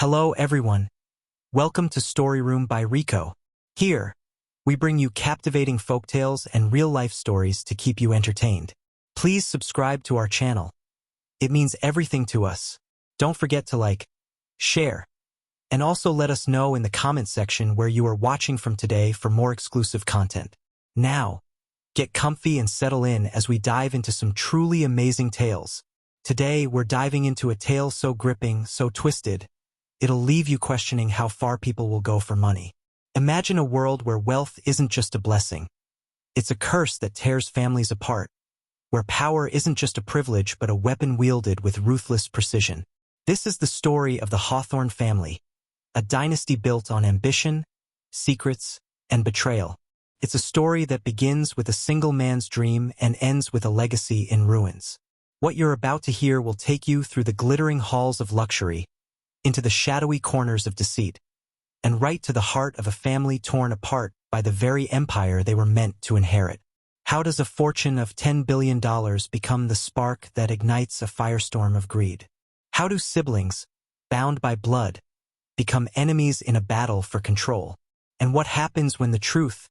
Hello everyone. Welcome to Story Room by Rico. Here, we bring you captivating folktales and real-life stories to keep you entertained. Please subscribe to our channel. It means everything to us. Don't forget to like, share, and also let us know in the comment section where you are watching from today for more exclusive content. Now, get comfy and settle in as we dive into some truly amazing tales. Today, we're diving into a tale so gripping, so twisted, it'll leave you questioning how far people will go for money. Imagine a world where wealth isn't just a blessing. It's a curse that tears families apart, where power isn't just a privilege but a weapon wielded with ruthless precision. This is the story of the Hawthorne family, a dynasty built on ambition, secrets, and betrayal. It's a story that begins with a single man's dream and ends with a legacy in ruins. What you're about to hear will take you through the glittering halls of luxury, into the shadowy corners of deceit, and right to the heart of a family torn apart by the very empire they were meant to inherit. How does a fortune of $10 billion become the spark that ignites a firestorm of greed? How do siblings, bound by blood, become enemies in a battle for control? And what happens when the truth,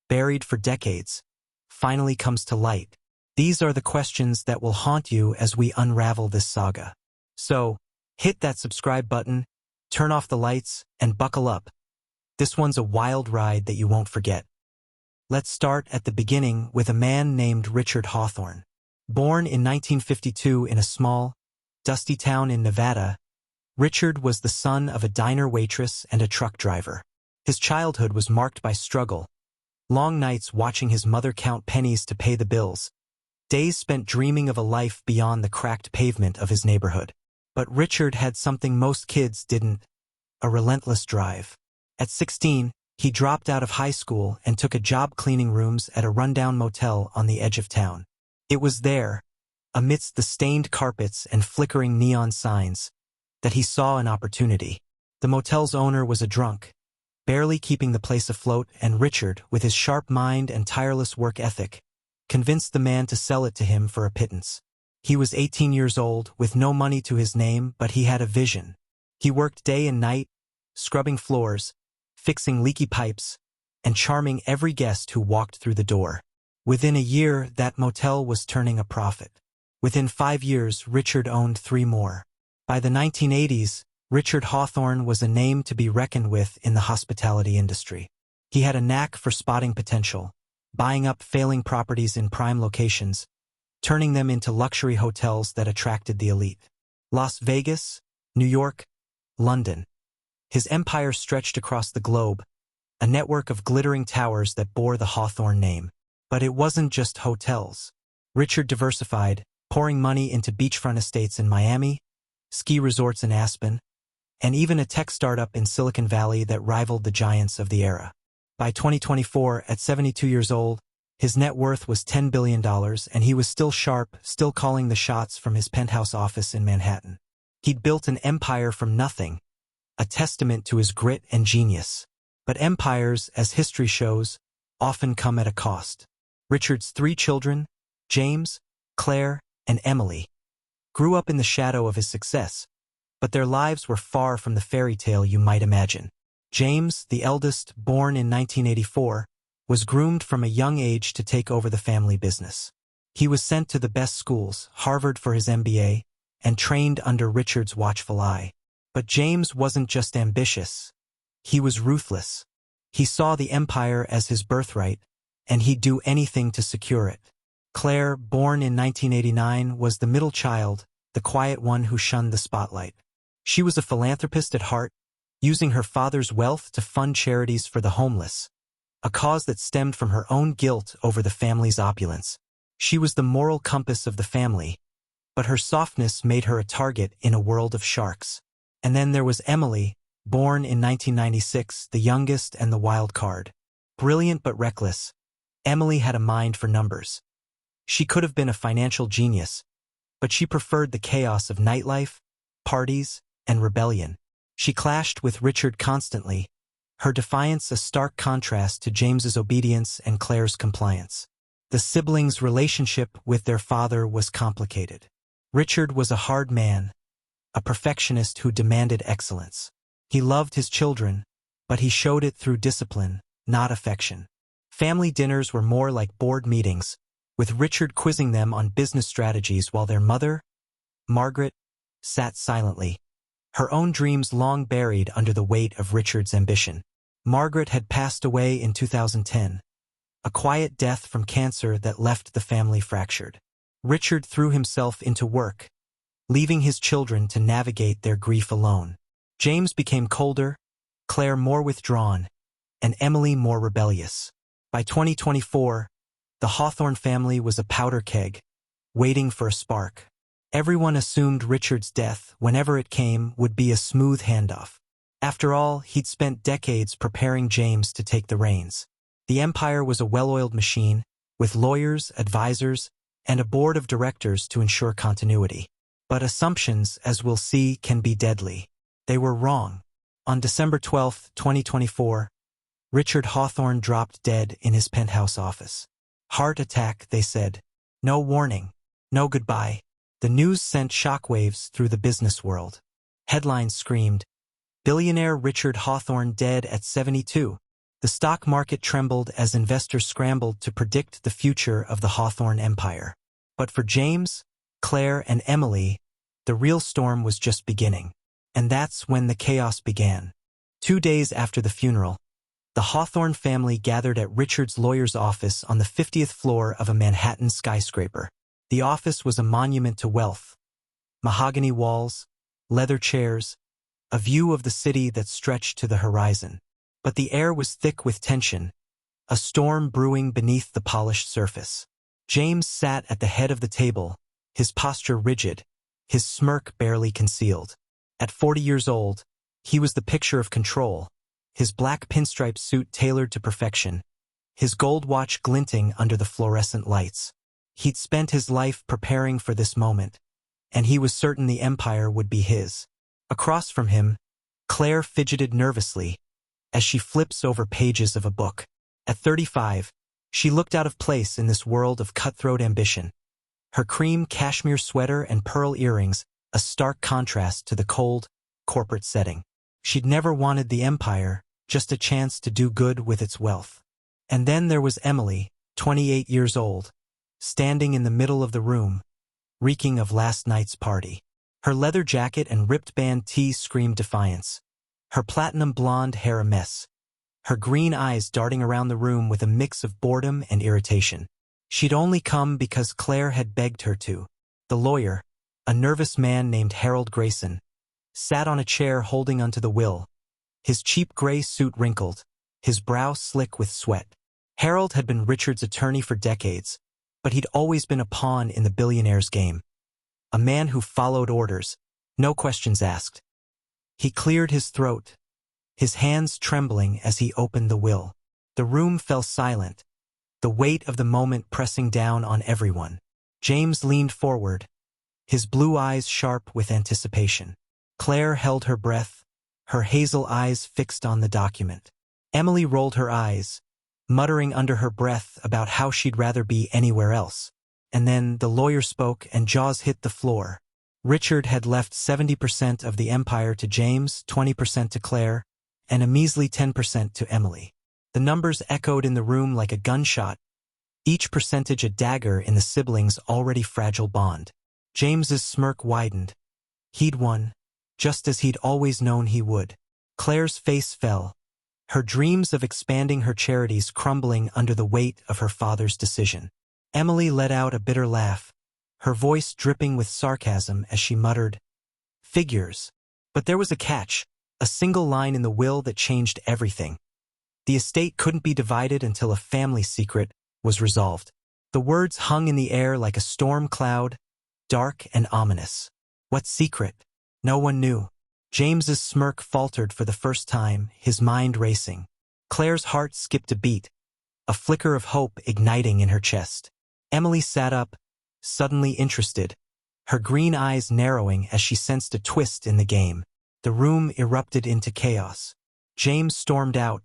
buried for decades, finally comes to light? These are the questions that will haunt you as we unravel this saga. So, hit that subscribe button, turn off the lights, and buckle up. This one's a wild ride that you won't forget. Let's start at the beginning with a man named Richard Hawthorne. Born in 1952 in a small, dusty town in Nevada, Richard was the son of a diner waitress and a truck driver. His childhood was marked by struggle, long nights watching his mother count pennies to pay the bills, days spent dreaming of a life beyond the cracked pavement of his neighborhood. But Richard had something most kids didn't: a relentless drive. At 16, he dropped out of high school and took a job cleaning rooms at a rundown motel on the edge of town. It was there, amidst the stained carpets and flickering neon signs, that he saw an opportunity. The motel's owner was a drunk, barely keeping the place afloat, and Richard, with his sharp mind and tireless work ethic, convinced the man to sell it to him for a pittance. He was 18 years old, with no money to his name, but he had a vision. He worked day and night, scrubbing floors, fixing leaky pipes, and charming every guest who walked through the door. Within a year, that motel was turning a profit. Within 5 years, Richard owned 3 more. By the 1980s, Richard Hawthorne was a name to be reckoned with in the hospitality industry. He had a knack for spotting potential, buying up failing properties in prime locations, turning them into luxury hotels that attracted the elite. Las Vegas, New York, London. His empire stretched across the globe, a network of glittering towers that bore the Hawthorne name. But it wasn't just hotels. Richard diversified, pouring money into beachfront estates in Miami, ski resorts in Aspen, and even a tech startup in Silicon Valley that rivaled the giants of the era. By 2024, at 72 years old, his net worth was $10 billion, and he was still sharp, still calling the shots from his penthouse office in Manhattan. He'd built an empire from nothing, a testament to his grit and genius. But empires, as history shows, often come at a cost. Richard's 3 children, James, Claire, and Emily, grew up in the shadow of his success, but their lives were far from the fairy tale you might imagine. James, the eldest, born in 1984, was groomed from a young age to take over the family business. He was sent to the best schools, Harvard for his MBA, and trained under Richard's watchful eye. But James wasn't just ambitious. He was ruthless. He saw the empire as his birthright, and he'd do anything to secure it. Claire, born in 1989, was the middle child, the quiet one who shunned the spotlight. She was a philanthropist at heart, using her father's wealth to fund charities for the homeless, a cause that stemmed from her own guilt over the family's opulence. She was the moral compass of the family, but her softness made her a target in a world of sharks. And then there was Emily, born in 1996, the youngest and the wild card. Brilliant but reckless, Emily had a mind for numbers. She could have been a financial genius, but she preferred the chaos of nightlife, parties, and rebellion. She clashed with Richard constantly, her defiance a stark contrast to James's obedience and Claire's compliance. The siblings' relationship with their father was complicated. Richard was a hard man, a perfectionist who demanded excellence. He loved his children, but he showed it through discipline, not affection. Family dinners were more like board meetings, with Richard quizzing them on business strategies while their mother, Margaret, sat silently, her own dreams long buried under the weight of Richard's ambition. Margaret had passed away in 2010, a quiet death from cancer that left the family fractured. Richard threw himself into work, leaving his children to navigate their grief alone. James became colder, Claire more withdrawn, and Emily more rebellious. By 2024, the Hawthorne family was a powder keg, waiting for a spark. Everyone assumed Richard's death, whenever it came, would be a smooth handoff. After all, he'd spent decades preparing James to take the reins. The empire was a well-oiled machine, with lawyers, advisors, and a board of directors to ensure continuity. But assumptions, as we'll see, can be deadly. They were wrong. On December 12, 2024, Richard Hawthorne dropped dead in his penthouse office. Heart attack, they said. No warning. No goodbye. The news sent shockwaves through the business world. Headlines screamed, "Billionaire Richard Hawthorne dead at 72. The stock market trembled as investors scrambled to predict the future of the Hawthorne empire. But for James, Claire, and Emily, the real storm was just beginning. And that's when the chaos began. 2 days after the funeral, the Hawthorne family gathered at Richard's lawyer's office on the 50th floor of a Manhattan skyscraper. The office was a monument to wealth. Mahogany walls, leather chairs, a view of the city that stretched to the horizon. But the air was thick with tension, a storm brewing beneath the polished surface. James sat at the head of the table, his posture rigid, his smirk barely concealed. At 40 years old, he was the picture of control, his black pinstripe suit tailored to perfection, his gold watch glinting under the fluorescent lights. He'd spent his life preparing for this moment, and he was certain the empire would be his. Across from him, Claire fidgeted nervously as she flips over pages of a book. At 35, she looked out of place in this world of cutthroat ambition. Her cream cashmere sweater and pearl earrings, a stark contrast to the cold, corporate setting. She'd never wanted the empire, just a chance to do good with its wealth. And then there was Emily, 28 years old, standing in the middle of the room, reeking of last night's party. Her leather jacket and ripped band tee screamed defiance, her platinum blonde hair a mess, her green eyes darting around the room with a mix of boredom and irritation. She'd only come because Claire had begged her to. The lawyer, a nervous man named Harold Grayson, sat on a chair holding onto the will, his cheap gray suit wrinkled, his brow slick with sweat. Harold had been Richard's attorney for decades, but he'd always been a pawn in the billionaire's game. A man who followed orders, no questions asked. He cleared his throat, his hands trembling as he opened the will. The room fell silent, the weight of the moment pressing down on everyone. James leaned forward, his blue eyes sharp with anticipation. Claire held her breath, her hazel eyes fixed on the document. Emily rolled her eyes, muttering under her breath about how she'd rather be anywhere else. And then the lawyer spoke and jaws hit the floor. Richard had left 70% of the empire to James, 20% to Claire, and a measly 10% to Emily. The numbers echoed in the room like a gunshot, each percentage a dagger in the siblings' already fragile bond. James's smirk widened. He'd won, just as he'd always known he would. Claire's face fell, her dreams of expanding her charities crumbling under the weight of her father's decision. Emily let out a bitter laugh, her voice dripping with sarcasm as she muttered, "Figures." But there was a catch, a single line in the will that changed everything. The estate couldn't be divided until a family secret was resolved. The words hung in the air like a storm cloud, dark and ominous. What secret? No one knew. James's smirk faltered for the first time, his mind racing. Claire's heart skipped a beat, a flicker of hope igniting in her chest. Emily sat up, suddenly interested, her green eyes narrowing as she sensed a twist in the game. The room erupted into chaos. James stormed out,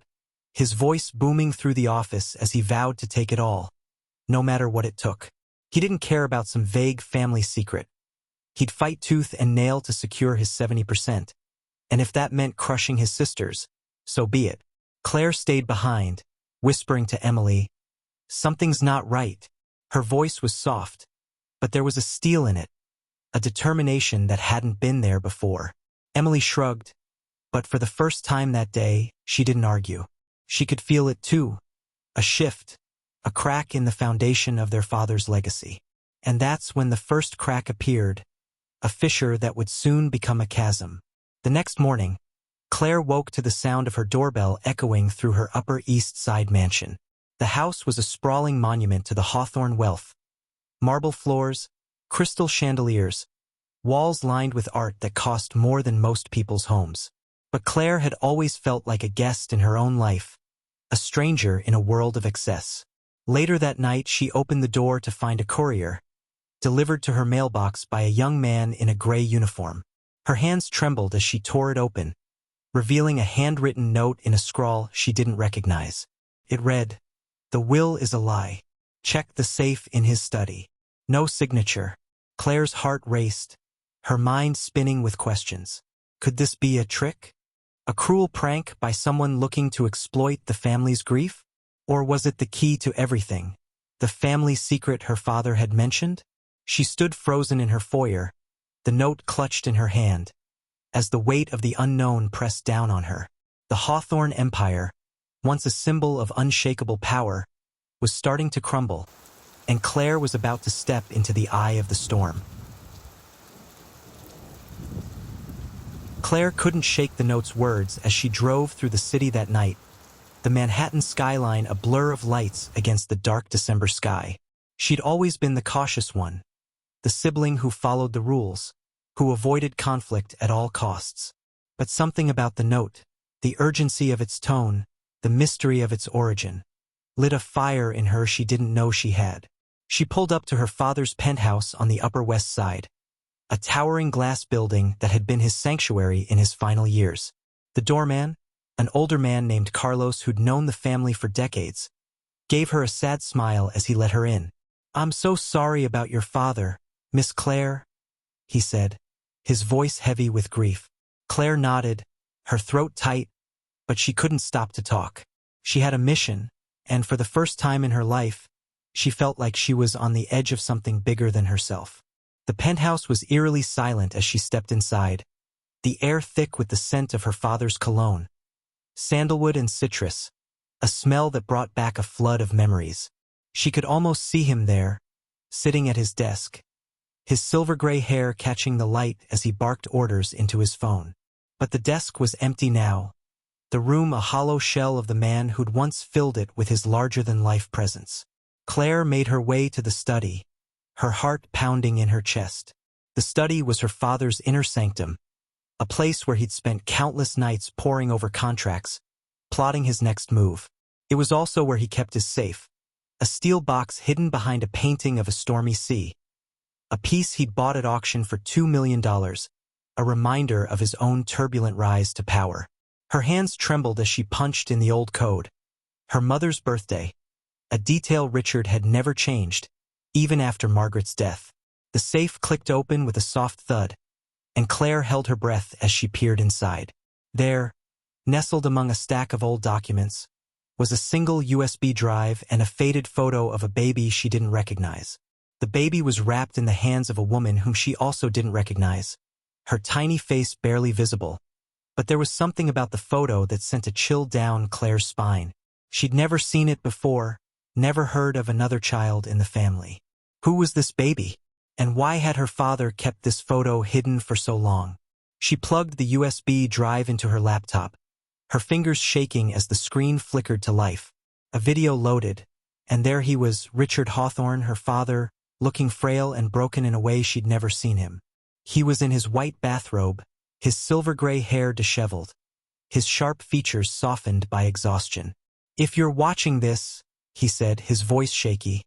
his voice booming through the office as he vowed to take it all, no matter what it took. He didn't care about some vague family secret. He'd fight tooth and nail to secure his 70%. And if that meant crushing his sisters, so be it. Claire stayed behind, whispering to Emily, "Something's not right." Her voice was soft, but there was a steel in it, a determination that hadn't been there before. Emily shrugged, but for the first time that day, she didn't argue. She could feel it too, a shift, a crack in the foundation of their father's legacy. And that's when the first crack appeared, a fissure that would soon become a chasm. The next morning, Claire woke to the sound of her doorbell echoing through her Upper East Side mansion. The house was a sprawling monument to the Hawthorne wealth. Marble floors, crystal chandeliers, walls lined with art that cost more than most people's homes. But Claire had always felt like a guest in her own life, a stranger in a world of excess. Later that night, she opened the door to find a courier, delivered to her mailbox by a young man in a gray uniform. Her hands trembled as she tore it open, revealing a handwritten note in a scrawl she didn't recognize. It read, "The will is a lie. Check the safe in his study." No signature. Claire's heart raced, her mind spinning with questions. Could this be a trick? A cruel prank by someone looking to exploit the family's grief? Or was it the key to everything, the family secret her father had mentioned? She stood frozen in her foyer, the note clutched in her hand, as the weight of the unknown pressed down on her. The Hawthorne Empire, once a symbol of unshakable power, was starting to crumble, and Claire was about to step into the eye of the storm. Claire couldn't shake the note's words as she drove through the city that night, the Manhattan skyline a blur of lights against the dark December sky. She'd always been the cautious one, the sibling who followed the rules, who avoided conflict at all costs. But something about the note, the urgency of its tone, the mystery of its origin, lit a fire in her she didn't know she had. She pulled up to her father's penthouse on the Upper West Side, a towering glass building that had been his sanctuary in his final years. The doorman, an older man named Carlos who'd known the family for decades, gave her a sad smile as he let her in. "I'm so sorry about your father, Miss Claire," he said, his voice heavy with grief. Claire nodded, her throat tight, but she couldn't stop to talk. She had a mission, and for the first time in her life, she felt like she was on the edge of something bigger than herself. The penthouse was eerily silent as she stepped inside, the air thick with the scent of her father's cologne, sandalwood and citrus, a smell that brought back a flood of memories. She could almost see him there, sitting at his desk, his silver-gray hair catching the light as he barked orders into his phone. But the desk was empty now, the room a hollow shell of the man who'd once filled it with his larger-than-life presence. Claire made her way to the study, her heart pounding in her chest. The study was her father's inner sanctum, a place where he'd spent countless nights poring over contracts, plotting his next move. It was also where he kept his safe, a steel box hidden behind a painting of a stormy sea, a piece he'd bought at auction for $2 million, a reminder of his own turbulent rise to power. Her hands trembled as she punched in the old code. Her mother's birthday, a detail Richard had never changed, even after Margaret's death. The safe clicked open with a soft thud, and Claire held her breath as she peered inside. There, nestled among a stack of old documents, was a single USB drive and a faded photo of a baby she didn't recognize. The baby was wrapped in the hands of a woman whom she also didn't recognize, her tiny face barely visible. But there was something about the photo that sent a chill down Claire's spine. She'd never seen it before, never heard of another child in the family. Who was this baby? And why had her father kept this photo hidden for so long? She plugged the USB drive into her laptop, her fingers shaking as the screen flickered to life. A video loaded, and there he was, Richard Hawthorne, her father, looking frail and broken in a way she'd never seen him. He was in his white bathrobe, his silver-gray hair disheveled, his sharp features softened by exhaustion. "If you're watching this," he said, his voice shaky,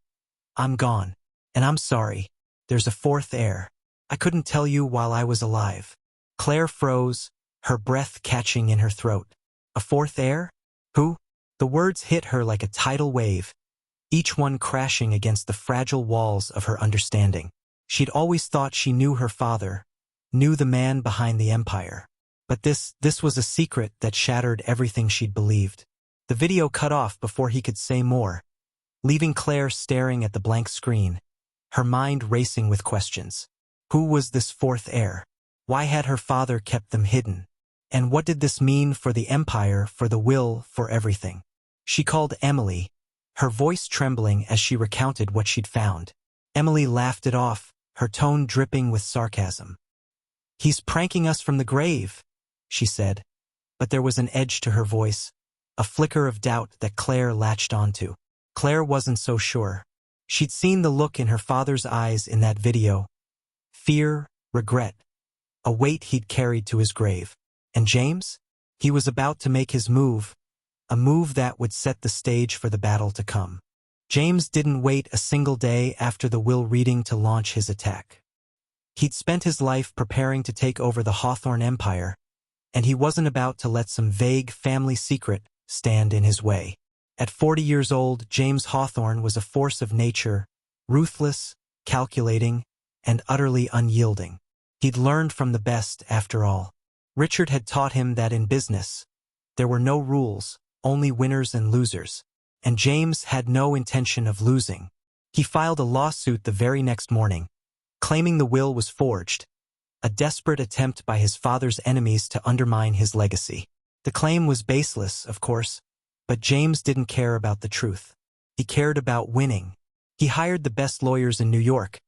"I'm gone. And I'm sorry. There's a fourth heir. I couldn't tell you while I was alive." Claire froze, her breath catching in her throat. A fourth heir? Who? The words hit her like a tidal wave, each one crashing against the fragile walls of her understanding. She'd always thought she knew her father, knew the man behind the empire. But this was a secret that shattered everything she'd believed. The video cut off before he could say more, leaving Claire staring at the blank screen, her mind racing with questions. Who was this fourth heir? Why had her father kept them hidden? And what did this mean for the empire, for the will, for everything? She called Emily, her voice trembling as she recounted what she'd found. Emily laughed it off, her tone dripping with sarcasm. "He's pranking us from the grave," she said, but there was an edge to her voice, a flicker of doubt that Claire latched onto. Claire wasn't so sure. She'd seen the look in her father's eyes in that video. Fear, regret, a weight he'd carried to his grave. And James? He was about to make his move, a move that would set the stage for the battle to come. James didn't wait a single day after the will reading to launch his attack. He'd spent his life preparing to take over the Hawthorne Empire, and he wasn't about to let some vague family secret stand in his way. At 40 years old, James Hawthorne was a force of nature, ruthless, calculating, and utterly unyielding. He'd learned from the best, after all. Richard had taught him that in business, there were no rules, only winners and losers. And James had no intention of losing. He filed a lawsuit the very next morning, claiming the will was forged, a desperate attempt by his father's enemies to undermine his legacy. The claim was baseless, of course, but James didn't care about the truth. He cared about winning. He hired the best lawyers in New York,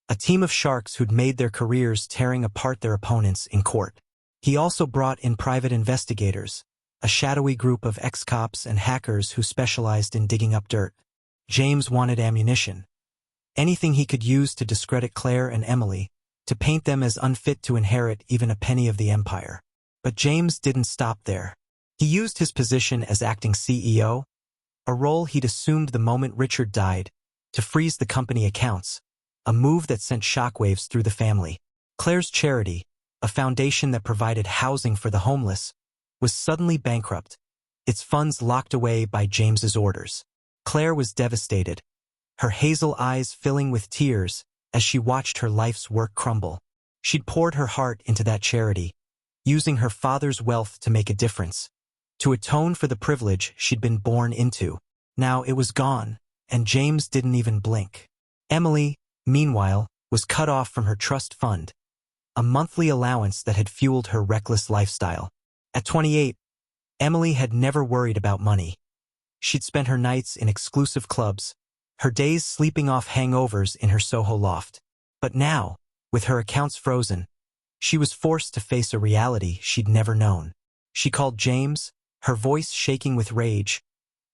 a team of sharks who'd made their careers tearing apart their opponents in court. He also brought in private investigators, a shadowy group of ex-cops and hackers who specialized in digging up dirt. James wanted ammunition, anything he could use to discredit Claire and Emily, to paint them as unfit to inherit even a penny of the empire. But James didn't stop there. He used his position as acting CEO, a role he'd assumed the moment Richard died, to freeze the company accounts, a move that sent shockwaves through the family. Claire's charity, a foundation that provided housing for the homeless, was suddenly bankrupt, its funds locked away by James's orders. Claire was devastated, her hazel eyes filling with tears as she watched her life's work crumble. She'd poured her heart into that charity, using her father's wealth to make a difference, to atone for the privilege she'd been born into. Now it was gone, and James didn't even blink. Emily, meanwhile, was cut off from her trust fund, a monthly allowance that had fueled her reckless lifestyle. At 28, Emily had never worried about money. She'd spent her nights in exclusive clubs, her days sleeping off hangovers in her Soho loft. But now, with her accounts frozen, she was forced to face a reality she'd never known. She called James, her voice shaking with rage,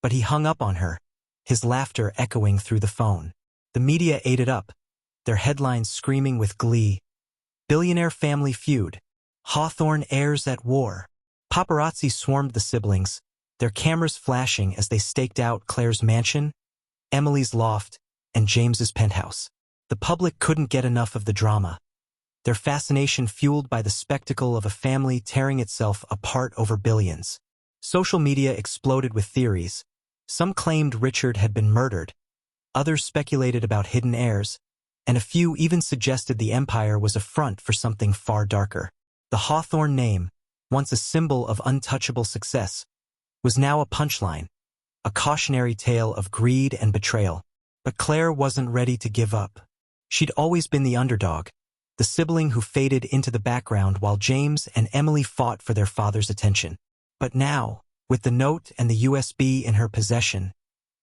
but he hung up on her, his laughter echoing through the phone. The media ate it up, their headlines screaming with glee. Billionaire family feud. Hawthorne heirs at war. Paparazzi swarmed the siblings, their cameras flashing as they staked out Claire's mansion, Emily's loft, and James's penthouse. The public couldn't get enough of the drama, their fascination fueled by the spectacle of a family tearing itself apart over billions. Social media exploded with theories. Some claimed Richard had been murdered, others speculated about hidden heirs, and a few even suggested the empire was a front for something far darker. The Hawthorne name, once a symbol of untouchable success, was now a punchline, a cautionary tale of greed and betrayal. But Claire wasn't ready to give up. She'd always been the underdog, the sibling who faded into the background while James and Emily fought for their father's attention. But now, with the note and the USB in her possession,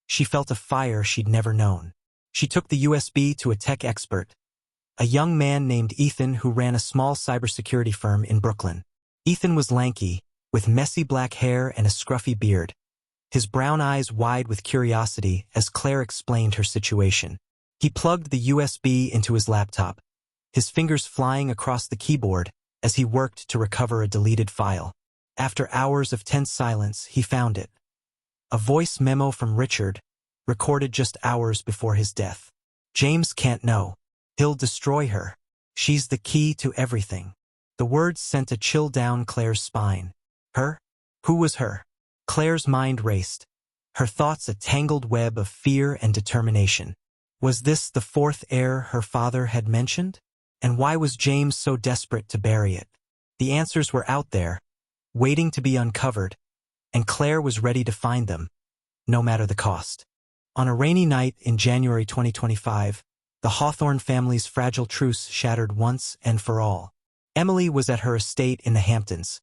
she felt a fire she'd never known. She took the USB to a tech expert, a young man named Ethan who ran a small cybersecurity firm in Brooklyn. Ethan was lanky, with messy black hair and a scruffy beard, his brown eyes wide with curiosity as Claire explained her situation. He plugged the USB into his laptop, his fingers flying across the keyboard as he worked to recover a deleted file. After hours of tense silence, he found it. A voice memo from Richard, recorded just hours before his death. "James can't know. He'll destroy her. She's the key to everything." The words sent a chill down Claire's spine. Her? Who was her? Claire's mind raced, her thoughts a tangled web of fear and determination. Was this the fourth heir her father had mentioned? And why was James so desperate to bury it? The answers were out there, waiting to be uncovered, and Claire was ready to find them, no matter the cost. On a rainy night in January 2025, the Hawthorne family's fragile truce shattered once and for all. Emily was at her estate in the Hamptons,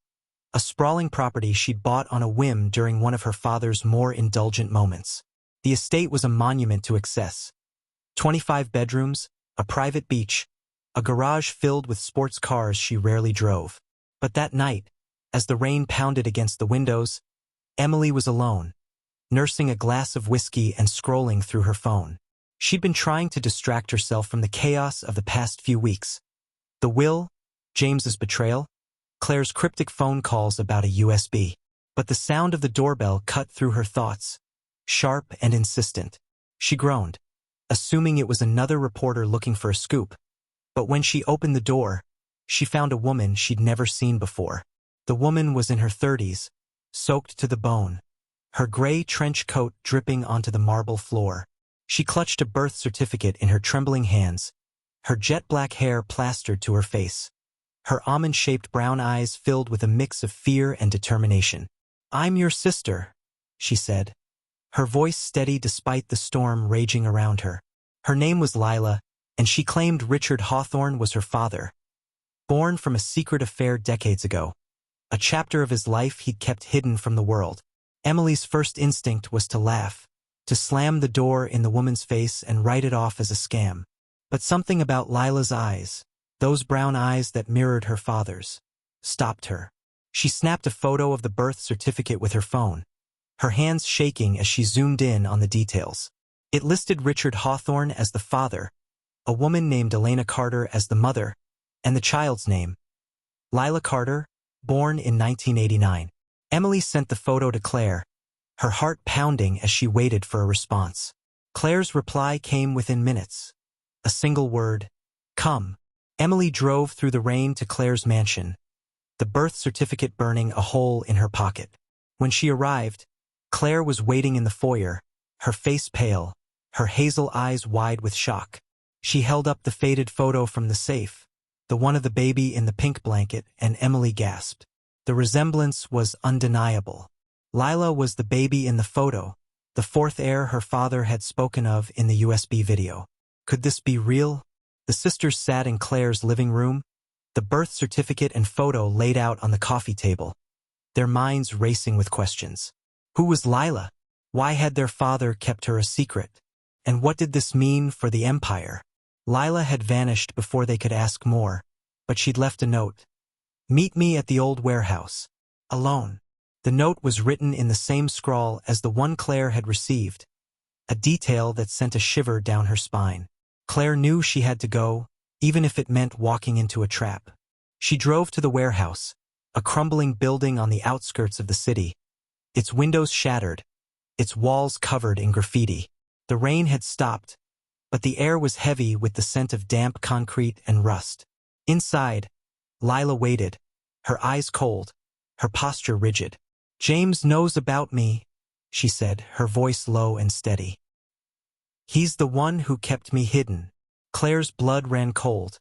a sprawling property she'd bought on a whim during one of her father's more indulgent moments. The estate was a monument to excess. 25 bedrooms, a private beach, a garage filled with sports cars she rarely drove. But that night, as the rain pounded against the windows, Emily was alone, nursing a glass of whiskey and scrolling through her phone. She'd been trying to distract herself from the chaos of the past few weeks. The will, James's betrayal, Claire's cryptic phone calls about a USB. But the sound of the doorbell cut through her thoughts, sharp and insistent. She groaned, assuming it was another reporter looking for a scoop. But when she opened the door, she found a woman she'd never seen before. The woman was in her 30s, soaked to the bone, her gray trench coat dripping onto the marble floor. She clutched a birth certificate in her trembling hands, her jet-black hair plastered to her face, her almond-shaped brown eyes filled with a mix of fear and determination. "I'm your sister," she said, her voice steady despite the storm raging around her. Her name was Lila, and she claimed Richard Hawthorne was her father. Born from a secret affair decades ago, a chapter of his life he'd kept hidden from the world. Emily's first instinct was to laugh, to slam the door in the woman's face and write it off as a scam. But something about Lila's eyes, those brown eyes that mirrored her father's, stopped her. She snapped a photo of the birth certificate with her phone, her hands shaking as she zoomed in on the details. It listed Richard Hawthorne as the father, a woman named Elena Carter as the mother, and the child's name, Lila Carter, born in 1989. Emily sent the photo to Claire, her heart pounding as she waited for a response. Claire's reply came within minutes. A single word, "Come." Emily drove through the rain to Claire's mansion, the birth certificate burning a hole in her pocket. When she arrived, Claire was waiting in the foyer, her face pale, her hazel eyes wide with shock. She held up the faded photo from the safe, the one of the baby in the pink blanket, and Emily gasped. The resemblance was undeniable. Lila was the baby in the photo, the fourth heir her father had spoken of in the USB video. Could this be real? The sisters sat in Claire's living room, the birth certificate and photo laid out on the coffee table, their minds racing with questions. Who was Lila? Why had their father kept her a secret? And what did this mean for the empire? Lila had vanished before they could ask more, but she'd left a note. "Meet me at the old warehouse. Alone." The note was written in the same scrawl as the one Claire had received, a detail that sent a shiver down her spine. Claire knew she had to go, even if it meant walking into a trap. She drove to the warehouse, a crumbling building on the outskirts of the city, its windows shattered, its walls covered in graffiti. The rain had stopped, but the air was heavy with the scent of damp concrete and rust. Inside, Lila waited, her eyes cold, her posture rigid. "James knows about me," she said, her voice low and steady. "He's the one who kept me hidden." Claire's blood ran cold,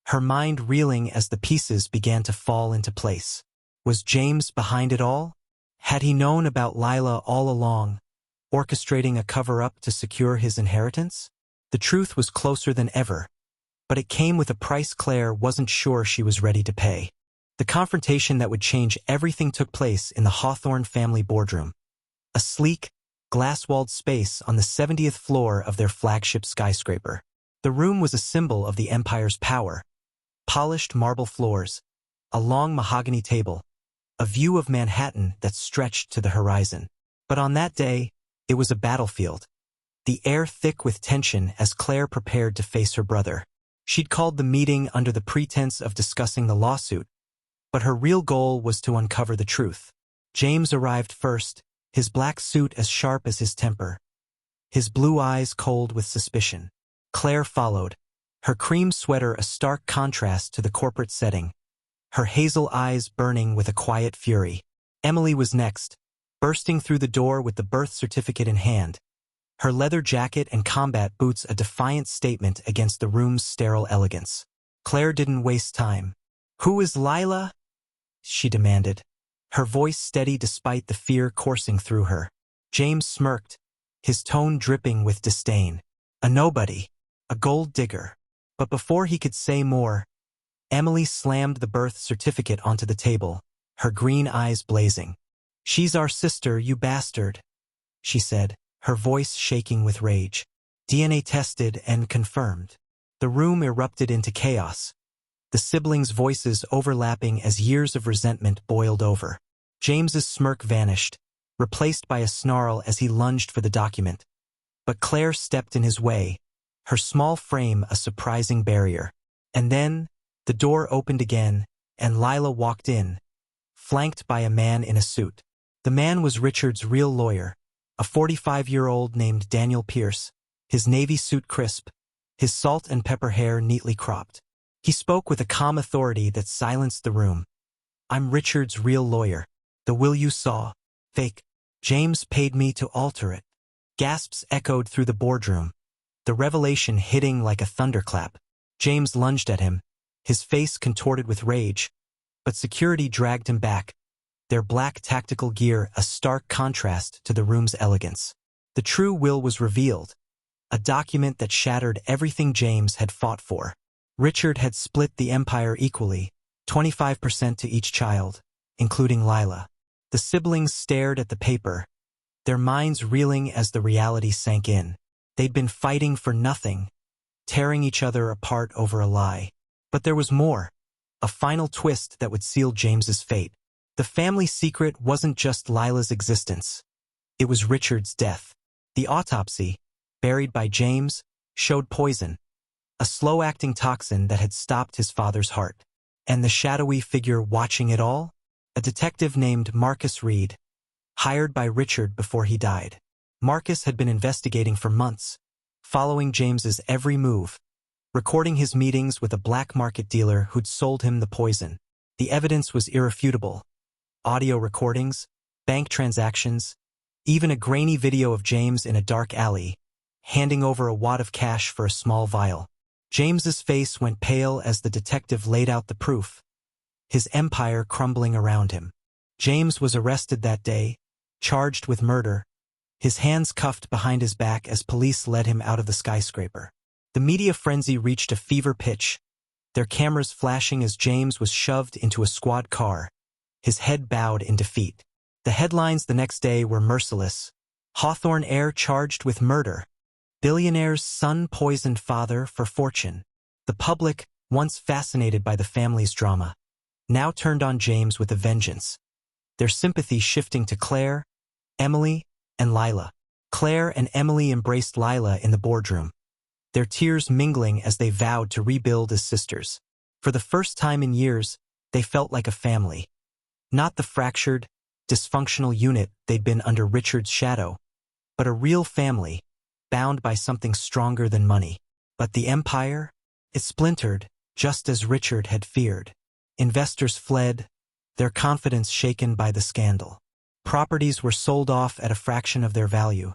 her mind reeling as the pieces began to fall into place. Was James behind it all? Had he known about Lila all along, orchestrating a cover-up to secure his inheritance? The truth was closer than ever, but it came with a price Claire wasn't sure she was ready to pay. The confrontation that would change everything took place in the Hawthorne family boardroom, a sleek, glass-walled space on the 70th floor of their flagship skyscraper. The room was a symbol of the empire's power: polished marble floors, a long mahogany table, a view of Manhattan that stretched to the horizon. But on that day, it was a battlefield, the air thick with tension as Claire prepared to face her brother. She'd called the meeting under the pretense of discussing the lawsuit, but her real goal was to uncover the truth. James arrived first, his black suit as sharp as his temper, his blue eyes cold with suspicion. Claire followed, her cream sweater a stark contrast to the corporate setting, her hazel eyes burning with a quiet fury. Emily was next, bursting through the door with the birth certificate in hand, her leather jacket and combat boots a defiant statement against the room's sterile elegance. Claire didn't waste time. "Who is Lila?" she demanded, her voice steady despite the fear coursing through her. James smirked, his tone dripping with disdain. "A nobody. A gold digger." But before he could say more, Emily slammed the birth certificate onto the table, her green eyes blazing. "She's our sister, you bastard," she said, her voice shaking with rage. "DNA tested and confirmed." The room erupted into chaos, the siblings' voices overlapping as years of resentment boiled over. James's smirk vanished, replaced by a snarl as he lunged for the document. But Claire stepped in his way, her small frame a surprising barrier. And then, the door opened again, and Lila walked in, flanked by a man in a suit. The man was Richard's real lawyer, a 45-year-old named Daniel Pierce, his navy suit crisp, his salt and pepper hair neatly cropped. He spoke with a calm authority that silenced the room. "I'm Richard's real lawyer. The will you saw, fake. James paid me to alter it." Gasps echoed through the boardroom, the revelation hitting like a thunderclap. James lunged at him, his face contorted with rage, but security dragged him back, their black tactical gear a stark contrast to the room's elegance. The true will was revealed, a document that shattered everything James had fought for. Richard had split the empire equally, 25% to each child, including Lila. The siblings stared at the paper, their minds reeling as the reality sank in. They'd been fighting for nothing, tearing each other apart over a lie. But there was more, a final twist that would seal James's fate. The family secret wasn't just Lila's existence. It was Richard's death. The autopsy, buried by James, showed poison, a slow-acting toxin that had stopped his father's heart. And the shadowy figure watching it all? A detective named Marcus Reed, hired by Richard before he died. Marcus had been investigating for months, following James's every move, recording his meetings with a black market dealer who'd sold him the poison. The evidence was irrefutable. Audio recordings, bank transactions, even a grainy video of James in a dark alley, handing over a wad of cash for a small vial. James's face went pale as the detective laid out the proof, his empire crumbling around him. James was arrested that day, charged with murder, his hands cuffed behind his back as police led him out of the skyscraper. The media frenzy reached a fever pitch, their cameras flashing as James was shoved into a squad car, his head bowed in defeat. The headlines the next day were merciless. Hawthorne heir charged with murder. Billionaire's son poisoned father for fortune. The public, once fascinated by the family's drama, now turned on James with a vengeance, their sympathy shifting to Claire, Emily, and Lila. Claire and Emily embraced Lila in the boardroom, their tears mingling as they vowed to rebuild as sisters. For the first time in years, they felt like a family. Not the fractured, dysfunctional unit they'd been under Richard's shadow, but a real family, bound by something stronger than money. But the empire? It splintered, just as Richard had feared. Investors fled, their confidence shaken by the scandal. Properties were sold off at a fraction of their value,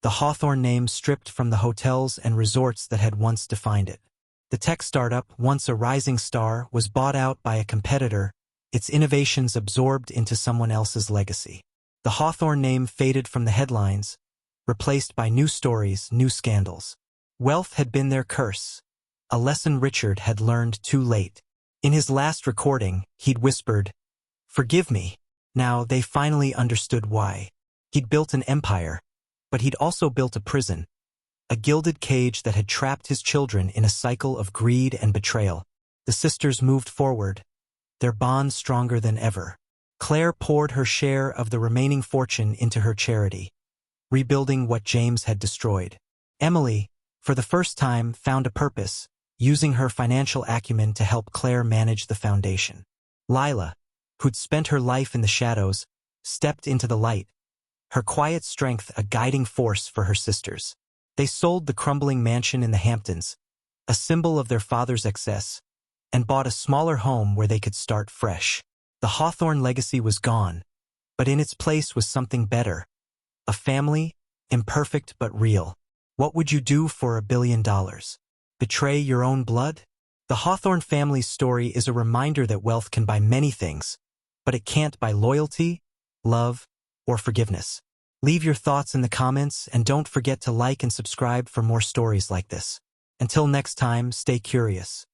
the Hawthorne name stripped from the hotels and resorts that had once defined it. The tech startup, once a rising star, was bought out by a competitor, its innovations absorbed into someone else's legacy. The Hawthorne name faded from the headlines, replaced by new stories, new scandals. Wealth had been their curse, a lesson Richard had learned too late. In his last recording, he'd whispered, "Forgive me." Now they finally understood why. He'd built an empire, but he'd also built a prison, a gilded cage that had trapped his children in a cycle of greed and betrayal. The sisters moved forward, their bond stronger than ever. Claire poured her share of the remaining fortune into her charity, rebuilding what James had destroyed. Emily, for the first time, found a purpose, using her financial acumen to help Claire manage the foundation. Lila, who'd spent her life in the shadows, stepped into the light, her quiet strength a guiding force for her sisters. They sold the crumbling mansion in the Hamptons, a symbol of their father's excess, and bought a smaller home where they could start fresh. The Hawthorne legacy was gone, but in its place was something better, a family, Imperfect but real. What would you do for $1 billion? Betray your own blood? The Hawthorne family's story is a reminder that wealth can buy many things, but it can't buy loyalty, love, or forgiveness. Leave your thoughts in the comments and don't forget to like and subscribe for more stories like this. Until next time, stay curious.